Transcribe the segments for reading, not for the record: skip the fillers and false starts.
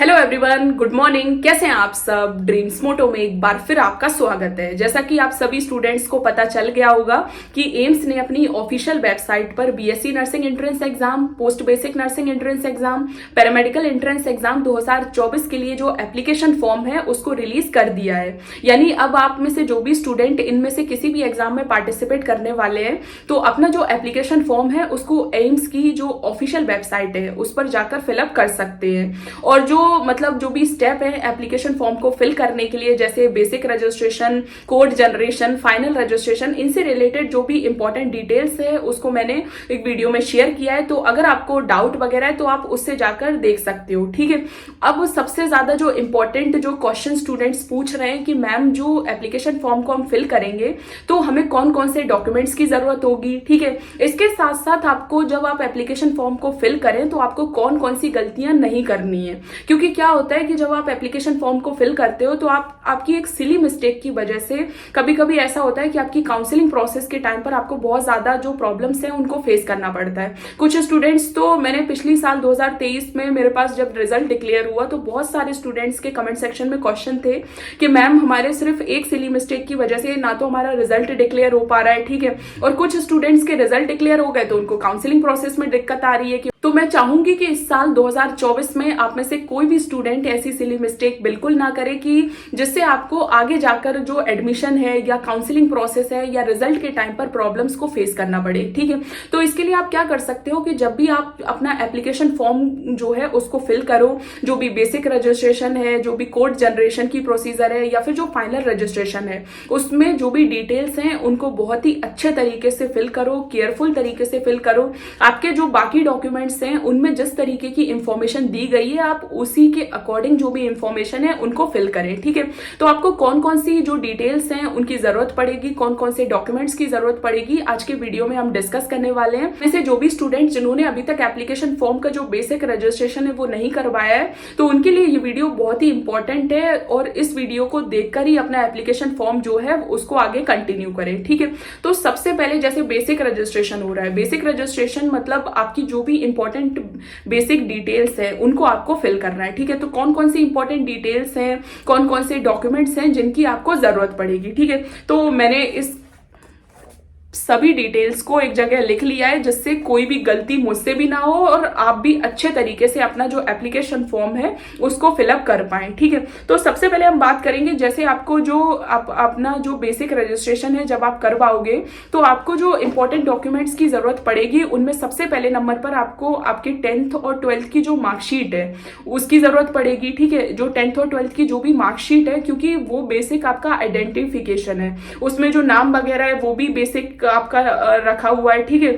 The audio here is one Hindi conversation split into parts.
Hello everyone, good morning. कैसे हैं आप सब? ड्रीम्स मोटो में एक बार फिर आपका स्वागत है। जैसा कि आप सभी स्टूडेंट्स को पता चल गया होगा कि एम्स ने अपनी ऑफिशियल वेबसाइट पर BSc nursing entrance exam, post basic nursing entrance exam, paramedical entrance exam 2024 के लिए जो एप्लीकेशन फॉर्म है उसको रिलीज कर दिया है। यानी अब आप में से जो भी स्टूडेंट इनमें से किसी भी एग्जाम में पार्टिसिपेट करने वाले हैं तो अपना जो एप्लीकेशन फॉर्म है उसको एम्स की जो ऑफिशियल वेबसाइट है उस पर जाकर फिलअप कर सकते हैं। और जो भी स्टेप है एप्लीकेशन फॉर्म को फिल करने के लिए, जैसे basic registration, code generation, final registration, इनसे रिलेटेड जो भी इंपॉर्टेंट डिटेल्स है उसको मैंने एक वीडियो में शेयर किया है। तो अगर आपको डाउट वगैरह है तो आप उससे जाकर देख सकते हो। ठीक है, अब सबसे ज्यादा जो इंपॉर्टेंट जो क्वेश्चन स्टूडेंट्स पूछ रहे हैं कि मैम जो एप्लीकेशन फॉर्म को हम फिल करेंगे तो हमें कौन कौन से डॉक्यूमेंट्स की जरूरत होगी। ठीक है, इसके साथ साथ आपको जब आप एप्लीकेशन फॉर्म को फिल करें तो आपको कौन कौन सी गलतियां नहीं करनी है। क्योंकि क्या होता है कि जब आप एप्लीकेशन फॉर्म को फिल करते हो तो आपकी एक सिली मिस्टेक की वजह से कभी कभी ऐसा होता है कि आपकी काउंसलिंग प्रोसेस के टाइम पर आपको बहुत ज्यादा जो प्रॉब्लम्स हैं उनको फेस करना पड़ता है। कुछ स्टूडेंट्स तो मैंने पिछली साल 2023 में मेरे पास जब रिजल्ट डिक्लेयर हुआ तो बहुत सारे स्टूडेंट्स के कमेंट सेक्शन में क्वेश्चन थे कि मैम हमारे सिर्फ एक सिली मिस्टेक की वजह से ना तो हमारा रिजल्ट डिक्लेयर हो पा रहा है। ठीक है, और कुछ स्टूडेंट्स के रिजल्ट डिक्लेयर हो गए तो उनको काउंसलिंग प्रोसेस में दिक्कत आ रही है। तो मैं चाहूंगी कि इस साल 2024 में आप में से कोई भी स्टूडेंट ऐसी सिली मिस्टेक बिल्कुल ना करे कि जिससे आपको आगे जाकर जो एडमिशन है या काउंसलिंग प्रोसेस है या रिजल्ट के टाइम पर प्रॉब्लम्स को फेस करना पड़े। ठीक है, तो इसके लिए आप क्या कर सकते हो कि जब भी आप अपना एप्लीकेशन फॉर्म जो है उसको फिल करो, जो भी बेसिक रजिस्ट्रेशन है, जो भी कोड जनरेशन की प्रोसीजर है या फिर जो फाइनल रजिस्ट्रेशन है, उसमें जो भी डिटेल्स हैं उनको बहुत ही अच्छे तरीके से फिल करो, केयरफुल तरीके से फिल करो। आपके जो बाकी डॉक्यूमेंट्स हैं उनमें जिस तरीके की इंफॉर्मेशन दी गई है आप उसी के अकॉर्डिंग जो भी इंफॉर्मेशन है उनको फिल करें। ठीक है, तो आपको कौन कौन सी जो डिटेल्स हैं उनकी जरूरत पड़ेगी, कौन कौन से डॉक्यूमेंट्स की जरूरत पड़ेगी, आज के वीडियो में हम डिस्कस करने वाले हैं। वैसे जो भी स्टूडेंट जिन्होंने अभी तक एप्लीकेशन फॉर्म का जो बेसिक रजिस्ट्रेशन है वो नहीं करवाया है तो उनके लिए ये वीडियो बहुत ही इंपॉर्टेंट है और इस वीडियो को देखकर ही अपना एप्लीकेशन फॉर्म जो है उसको आगे कंटिन्यू करें। ठीक है, तो सबसे पहले जैसे बेसिक रजिस्ट्रेशन हो रहा है, बेसिक रजिस्ट्रेशन मतलब आपकी जो भी इंपॉर्टेंट बेसिक डिटेल्स है उनको आपको फिल करना है। ठीक है, तो कौन कौन सी इंपॉर्टेंट डिटेल्स हैं, कौन कौन से डॉक्यूमेंट्स हैं जिनकी आपको जरूरत पड़ेगी। ठीक है, तो मैंने इस सभी डिटेल्स को एक जगह लिख लिया है जिससे कोई भी गलती मुझसे भी ना हो और आप भी अच्छे तरीके से अपना जो एप्लीकेशन फॉर्म है उसको फिलअप कर पाएं। ठीक है, तो सबसे पहले हम बात करेंगे जैसे आपको जो अपना जो बेसिक रजिस्ट्रेशन है जब आप करवाओगे तो आपको जो इंपॉर्टेंट डॉक्यूमेंट्स की जरूरत पड़ेगी उनमें सबसे पहले नंबर पर आपको आपकी 10th और 12th की जो मार्कशीट है उसकी जरूरत पड़ेगी। ठीक है, जो 10th और 12th की जो भी मार्कशीट है क्योंकि वो बेसिक आपका आइडेंटिफिकेशन है, उसमें जो नाम वगैरह है वो भी बेसिक आपका रखा हुआ है। ठीक है,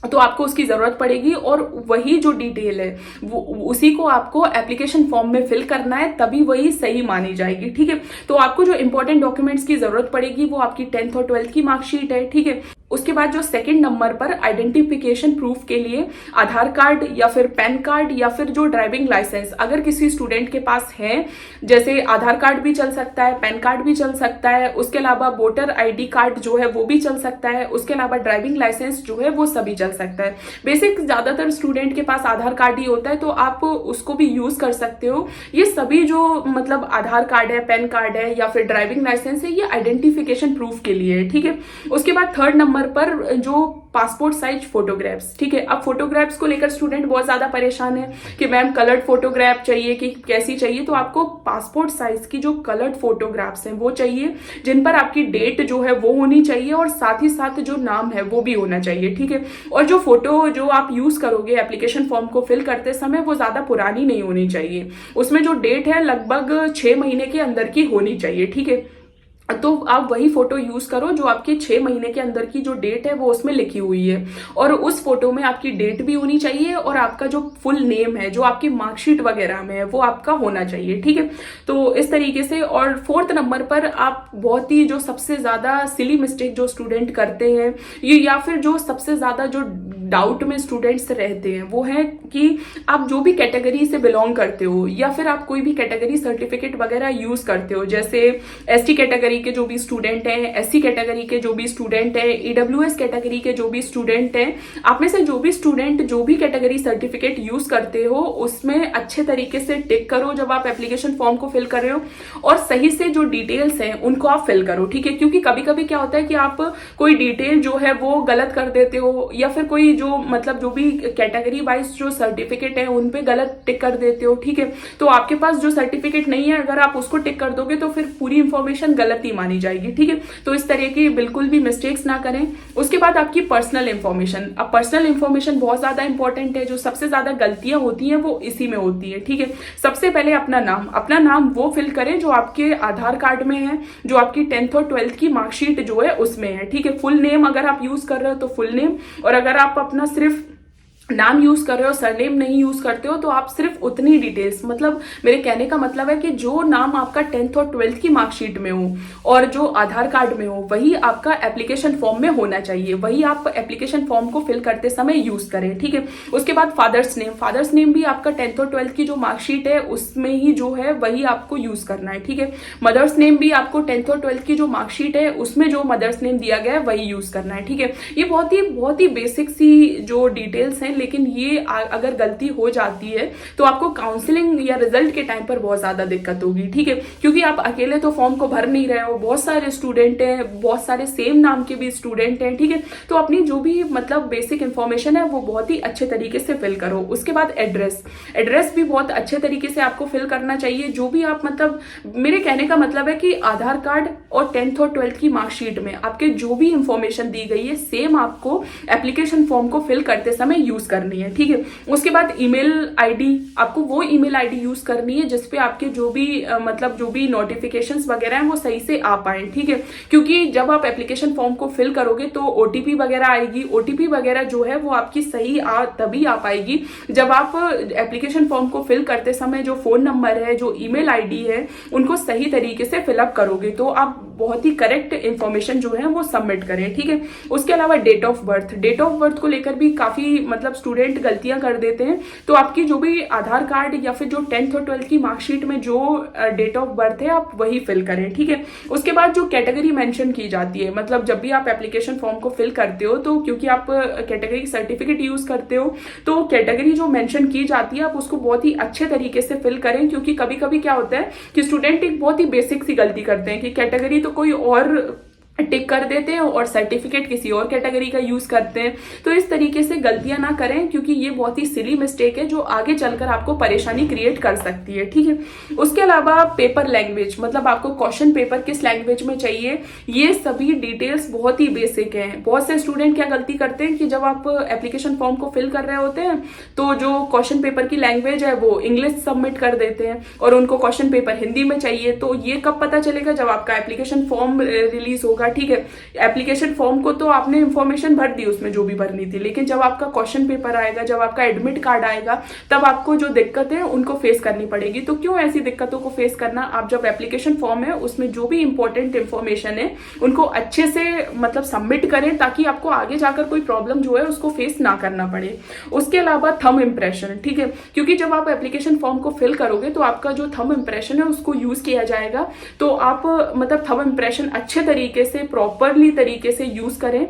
तो आपको उसकी जरूरत पड़ेगी और वही जो डिटेल है वो उसी को आपको एप्लीकेशन फॉर्म में फिल करना है, तभी वही सही मानी जाएगी। ठीक है, तो आपको जो इंपॉर्टेंट डॉक्यूमेंट्स की जरूरत पड़ेगी वो आपकी 10th और 12th की मार्कशीट है। ठीक है, उसके बाद जो सेकंड नंबर पर आइडेंटिफिकेशन प्रूफ के लिए आधार कार्ड या फिर पैन कार्ड या फिर जो ड्राइविंग लाइसेंस अगर किसी स्टूडेंट के पास है, जैसे आधार कार्ड भी चल सकता है, पैन कार्ड भी चल सकता है, उसके अलावा वोटर आईडी कार्ड जो है वो भी चल सकता है, उसके अलावा ड्राइविंग लाइसेंस जो है वो सभी चल सकता है। बेसिक ज्यादातर स्टूडेंट के पास आधार कार्ड ही होता है तो आप उसको भी यूज कर सकते हो। ये सभी जो मतलब आधार कार्ड है, पैन कार्ड है या फिर ड्राइविंग लाइसेंस है ये आइडेंटिफिकेशन प्रूफ के लिए है। ठीक है, उसके बाद थर्ड नंबर पर जो पासपोर्ट साइज फोटोग्राफ्स। ठीक है, अब फोटोग्राफ्स को लेकर स्टूडेंट बहुत ज्यादा परेशान है कि मैम कलर्ड फोटोग्राफ चाहिए कि कैसी चाहिए, तो आपको पासपोर्ट साइज की जो कलर्ड फोटोग्राफ्स हैं वो चाहिए जिन पर आपकी डेट जो है वो होनी चाहिए और साथ ही साथ जो नाम है वो भी होना चाहिए। ठीक है, और जो फोटो जो आप यूज करोगे एप्लीकेशन फॉर्म को फिल करते समय वो ज्यादा पुरानी नहीं होनी चाहिए, उसमें जो डेट है लगभग 6 महीने के अंदर की होनी चाहिए। ठीक है, तो आप वही फोटो यूज करो जो आपके 6 महीने के अंदर की जो डेट है वो उसमें लिखी हुई है और उस फोटो में आपकी डेट भी होनी चाहिए और आपका जो फुल नेम है जो आपकी मार्कशीट वगैरह में है वो आपका होना चाहिए। ठीक है, तो इस तरीके से। और फोर्थ नंबर पर आप बहुत ही जो सबसे ज्यादा सिली मिस्टेक जो स्टूडेंट करते हैं ये या फिर जो सबसे ज्यादा जो डाउट में स्टूडेंट्स रहते हैं वो है कि आप जो भी कैटेगरी से बिलोंग करते हो या फिर आप कोई भी कैटेगरी सर्टिफिकेट वगैरह यूज करते हो, जैसे एसटी कैटेगरी कैटेगरी के जो भी स्टूडेंट हैं, SC कैटेगरी के जो भी स्टूडेंट हैं, EWS कैटेगरी के जो भी स्टूडेंट हैं, आप में से जो भी स्टूडेंट जो भी कैटेगरी सर्टिफिकेट यूज करते हो उसमें अच्छे तरीके से टिक करो जब आप एप्लीकेशन फॉर्म को फिल कर रहे हो, और सही से जो डिटेल्स हैं उनको आप फिल करो, ठीक है। क्योंकि कभी कभी क्या होता है कि आप कोई डिटेल जो है वो गलत कर देते हो, या फिर कोई जो मतलब जो भी कैटेगरी वाइज जो सर्टिफिकेट है उन पे गलत टिक कर देते हो, ठीक है। तो आपके पास जो सर्टिफिकेट नहीं है, अगर आप उसको टिक कर दोगे तो फिर पूरी इंफॉर्मेशन गलत ही मानी जाएगी, ठीक है। तो इस तरह की बिल्कुल भी मिस्टेक्स ना करें। उसके बाद आपकी पर्सनल इंफॉर्मेशन, अब पर्सनल इंफॉर्मेशन बहुत ज्यादा इंपॉर्टेंट है। जो सबसे ज्यादा गलतियां होती हैं वो इसी में होती है, ठीक है। सबसे पहले अपना नाम वो फिल करें जो आपके आधार कार्ड में है, जो आपकी 10th और 12th की मार्कशीट जो है उसमें है, ठीक है। फुल नेम अगर आप यूज कर रहे हो तो फुल नेम, और अगर आप अपना सिर्फ नाम यूज कर रहे हो, सरनेम नहीं यूज करते हो, तो आप सिर्फ उतनी डिटेल्स, मतलब मेरे कहने का मतलब है कि जो नाम आपका 10th और 12th की मार्कशीट में हो और जो आधार कार्ड में हो वही आपका एप्लीकेशन फॉर्म में होना चाहिए, वही आप एप्लीकेशन फॉर्म को फिल करते समय यूज करें, ठीक है। उसके बाद फादर्स नेम भी आपका 10th और 12th की जो मार्कशीट है उसमें ही जो है वही आपको यूज करना है, ठीक है। मदर्स नेम भी आपको 10th और 12th की जो मार्कशीट है उसमें जो मदर्स नेम दिया गया है वही यूज करना है, ठीक है। ये बहुत ही बेसिक सी जो डिटेल्स हैं, लेकिन ये अगर गलती हो जाती है तो आपको काउंसलिंग या रिजल्ट के टाइम पर बहुत ज्यादा दिक्कत होगी, ठीक है। क्योंकि आप अकेले तो फॉर्म को भर नहीं रहे हो, बहुत सारे स्टूडेंट हैं, बहुत सारे सेम नाम के भी स्टूडेंट हैं, ठीक है। तो अपनी जो भी मतलब बेसिक इंफॉर्मेशन है वो बहुत ही अच्छे तरीके से फिल करो। उसके बाद एड्रेस भी बहुत अच्छे तरीके से आपको फिल करना चाहिए। जो भी आप मतलब मेरे कहने का मतलब है कि आधार कार्ड और 10th और 12th की मार्कशीट में आपके जो भी इंफॉर्मेशन दी गई है सेम आपको एप्लीकेशन फॉर्म को फिल करते समय यूज करनी है, ठीक है। उसके बाद ईमेल आईडी, आपको वो ईमेल आईडी यूज करनी है जिसपे आपके जो भी मतलब जो भी नोटिफिकेशंस वगैरह हैं वो सही से आ पाए, ठीक है। क्योंकि जब आप एप्लीकेशन फॉर्म को फिल करोगे तो ओटीपी वगैरह आएगी, ओटीपी वगैरह जो है वो आपकी सही तभी आ पाएगी जब आप एप्लीकेशन फॉर्म को फिल करते समय जो फोन नंबर है, जो ईमेल आईडी है, उनको सही तरीके से फिलअप करोगे तो आप बहुत ही करेक्ट इंफॉर्मेशन जो है वो सबमिट करें, ठीक है। उसके अलावा डेट ऑफ बर्थ को लेकर भी काफी मतलब स्टूडेंट गलतियां कर देते हैं। तो आपकी जो भी आधार कार्ड या फिर जो 10th और 12th की मार्कशीट में जो डेट ऑफ बर्थ है आप वही फिल करें, ठीक है। उसके बाद जो कैटेगरी मेंशन की जाती है, मतलब जब भी आप एप्लीकेशन फॉर्म को फिल करते हो तो क्योंकि आप कैटेगरी सर्टिफिकेट यूज करते हो तो कैटेगरी जो मेंशन की जाती है आप उसको बहुत ही अच्छे तरीके से फिल करें। क्योंकि कभी कभी क्या होता है कि स्टूडेंट एक बहुत ही बेसिक सी गलती करते हैं कि कैटेगरी तो कोई और टिक कर देते हैं और सर्टिफिकेट किसी और कैटेगरी का यूज करते हैं। तो इस तरीके से गलतियां ना करें क्योंकि ये बहुत ही सिली मिस्टेक है जो आगे चलकर आपको परेशानी क्रिएट कर सकती है, ठीक है। उसके अलावा पेपर लैंग्वेज, मतलब आपको क्वेश्चन पेपर किस लैंग्वेज में चाहिए, ये सभी डिटेल्स बहुत ही बेसिक हैं। बहुत से स्टूडेंट क्या गलती करते हैं कि जब आप एप्लीकेशन फॉर्म को फिल कर रहे होते हैं तो जो क्वेश्चन पेपर की लैंग्वेज है वो इंग्लिश सबमिट कर देते हैं और उनको क्वेश्चन पेपर हिंदी में चाहिए। तो ये कब पता चलेगा, जब आपका एप्लीकेशन फॉर्म रिलीज होगा, ठीक है। एप्लीकेशन फॉर्म को तो आपने इंफॉर्मेशन भर दी उसमें जो भी भरनी थी, लेकिन जब आपका क्वेश्चन पेपर आएगा, जब आपका एडमिट कार्ड आएगा, तब आपको जो दिक्कतें हैं उनको फेस करनी पड़ेगी। तो क्यों ऐसी दिक्कतों को फेस करना, आप जब एप्लीकेशन फॉर्म है उसमें जो भी इंपॉर्टेंट इंफॉर्मेशन है उनको अच्छे से मतलब सबमिट करें ताकि आपको आगे जाकर कोई प्रॉब्लम जो है उसको फेस ना करना पड़े। उसके अलावा थंब इंप्रेशन, ठीक है। क्योंकि जब आप एप्लीकेशन फॉर्म को फिल करोगे तो आपका जो थंब इंप्रेशन है उसको यूज किया जाएगा। तो आप मतलब थंब इंप्रेशन अच्छे तरीके से प्रॉपरली तरीके से यूज करें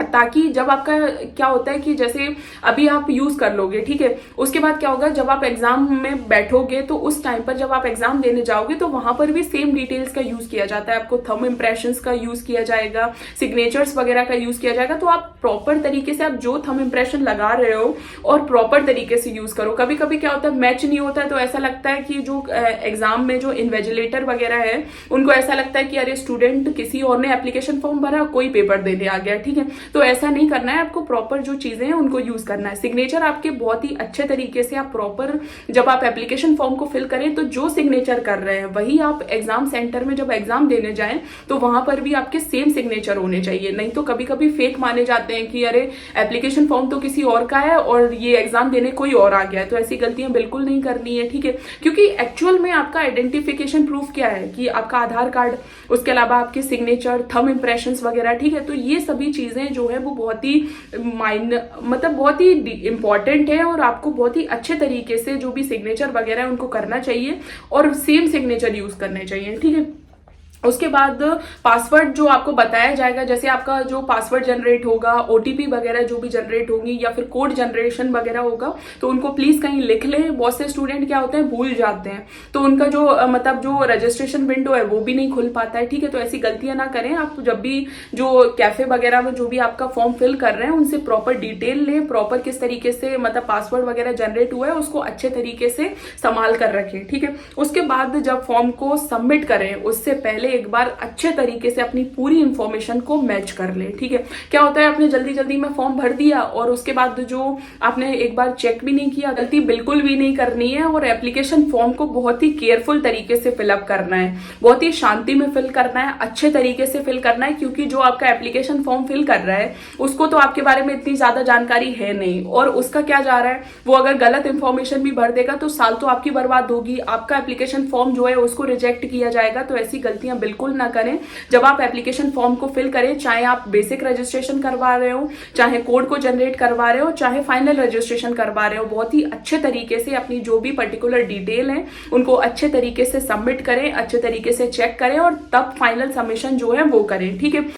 ताकि जब आपका क्या होता है कि जैसे अभी आप यूज कर लोगे, ठीक है, उसके बाद क्या होगा जब आप एग्जाम में बैठोगे तो उस टाइम पर जब आप एग्जाम देने जाओगे तो वहां पर भी सेम डिटेल्स का यूज किया जाता है। आपको थंब इंप्रेशंस का यूज किया जाएगा, सिग्नेचर्स वगैरह का यूज किया जाएगा। तो आप प्रॉपर तरीके से आप जो थंब इंप्रेशन लगा रहे हो और प्रॉपर तरीके से यूज करो। कभी कभी क्या होता है मैच नहीं होता है तो ऐसा लगता है कि जो एग्जाम में जो इन्वेजिलेटर वगैरह है उनको ऐसा लगता है कि अरे स्टूडेंट किसी और ने एप्लीकेशन फॉर्म भरा, कोई पेपर देने आ गया, ठीक है। तो ऐसा नहीं करना है, आपको प्रॉपर जो चीजें हैं उनको यूज करना है। सिग्नेचर आपके बहुत ही अच्छे तरीके से आप प्रॉपर जब आप एप्लीकेशन फॉर्म को फिल करें तो जो सिग्नेचर कर रहे हैं वही आप एग्जाम सेंटर में जब एग्जाम देने जाएं तो वहां पर भी आपके सेम सिग्नेचर होने चाहिए। नहीं तो कभी कभी फेक माने जाते हैं कि अरे एप्लीकेशन फॉर्म तो किसी और का है और ये एग्जाम देने कोई और आ गया है। तो ऐसी गलतियां बिल्कुल नहीं करनी है, ठीक है। क्योंकि एक्चुअल में आपका आइडेंटिफिकेशन प्रूफ क्या है कि आपका आधार कार्ड, उसके अलावा आपके सिग्नेचर, थंब इंप्रेशंस वगैरह, ठीक है। तो ये सभी चीजें जो है वो बहुत ही मतलब बहुत ही इंपॉर्टेंट है और आपको बहुत ही अच्छे तरीके से जो भी सिग्नेचर वगैरह है उनको करना चाहिए और सेम सिग्नेचर यूज करने चाहिए, ठीक है। उसके बाद पासवर्ड जो आपको बताया जाएगा, जैसे आपका जो पासवर्ड जनरेट होगा, ओटीपी वगैरह जो भी जनरेट होंगी या फिर कोड जनरेशन वगैरह होगा, तो उनको प्लीज कहीं लिख लें। बहुत से स्टूडेंट क्या होते हैं, भूल जाते हैं, तो उनका जो मतलब जो रजिस्ट्रेशन विंडो है वो भी नहीं खुल पाता है। ठीक है, तो ऐसी गलतियां ना करें। आप जब भी जो कैफे वगैरह में जो भी आपका फॉर्म फिल कर रहे हैं उनसे प्रॉपर डिटेल लें, प्रॉपर किस तरीके से मतलब पासवर्ड वगैरह जनरेट हुआ है उसको अच्छे तरीके से संभाल कर रखें। ठीक है, उसके बाद जब फॉर्म को सबमिट करें उससे पहले एक बार अच्छे तरीके से अपनी पूरी इंफॉर्मेशन को मैच कर ले। ठीक है, क्या होता है आपने जल्दी जल्दी में फॉर्म भर दिया और उसके बाद जो आपने एक बार चेक भी नहीं किया, गलती बिल्कुल भी नहीं करनी है। और एप्लीकेशन फॉर्म को बहुत ही केयरफुल तरीके से फिलअप करना है, बहुत ही शांति में फिल करना है, अच्छे तरीके से फिल करना है, क्योंकि जो आपका एप्लीकेशन फॉर्म फिल कर रहा है उसको तो आपके बारे में इतनी ज्यादा जानकारी है नहीं, और उसका क्या जा रहा है, वो अगर गलत इंफॉर्मेशन भी भर देगा तो साल तो आपकी बर्बाद होगी, आपका एप्लीकेशन फॉर्म जो है उसको रिजेक्ट किया जाएगा। तो ऐसी गलतियां बिल्कुल ना करें। जब आप एप्लीकेशन फॉर्म को फिल करें, चाहे आप बेसिक रजिस्ट्रेशन करवा रहे हो, चाहे कोड को जनरेट करवा रहे हो, चाहे फाइनल रजिस्ट्रेशन करवा रहे हो, बहुत ही अच्छे तरीके से अपनी जो भी पर्टिकुलर डिटेल है उनको अच्छे तरीके से सबमिट करें, अच्छे तरीके से चेक करें और तब फाइनल सबमिशन जो है वो करें। ठीक है।